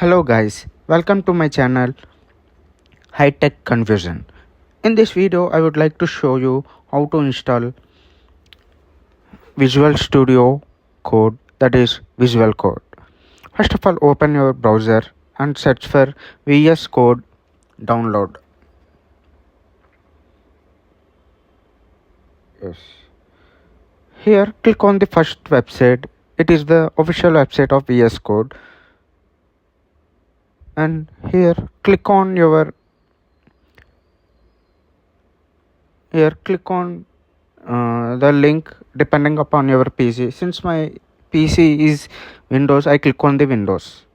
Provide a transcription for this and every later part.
Hello guys, welcome to my channel High Tech Confusion. In this video I would like to show you how to install Visual Studio Code, that is Visual Code. First of all, open your browser and search for vscode download. Yes. Here click on the first website. It is the official website of VS Code, and here click on the link depending upon your PC. Since my PC is Windows, I click on the Windows.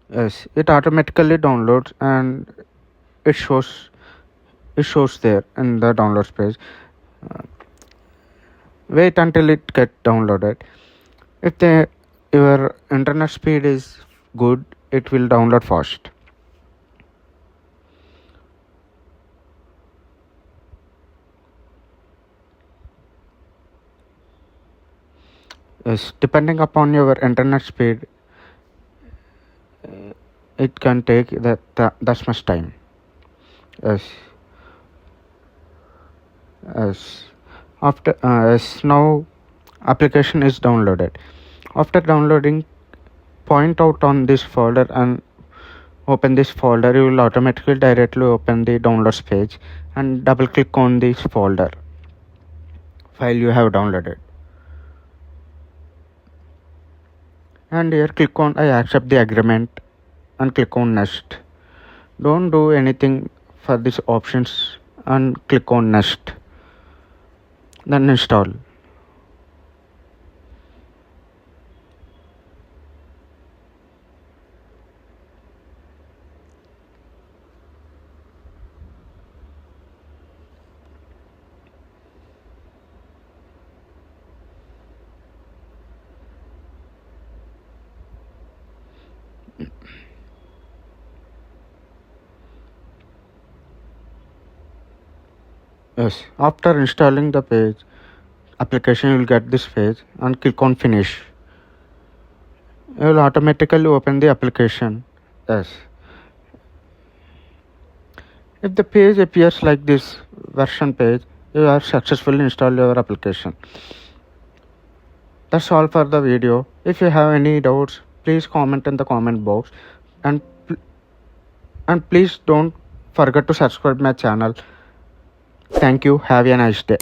Yes, it automatically downloads and it shows there in the downloads page. Wait until it get downloaded. If your internet speed is good, it will download fast. Yes, depending upon your internet speed, it can take that much time. Yes. Now application is downloaded. After downloading, point out on this folder and open this folder. You will automatically directly open the downloads page and double click on this folder file you have downloaded, and here click on I accept the agreement and click on next. Don't do anything for these options and click on next, then install. Yes, after installing the application, you will get this page and click on finish. You will automatically open the application. Yes. If the page appears like this version page, you have successfully installed your application. That's all for the video. If you have any doubts, please comment in the comment box, and please don't forget to subscribe my channel. Thank you. Have a nice day.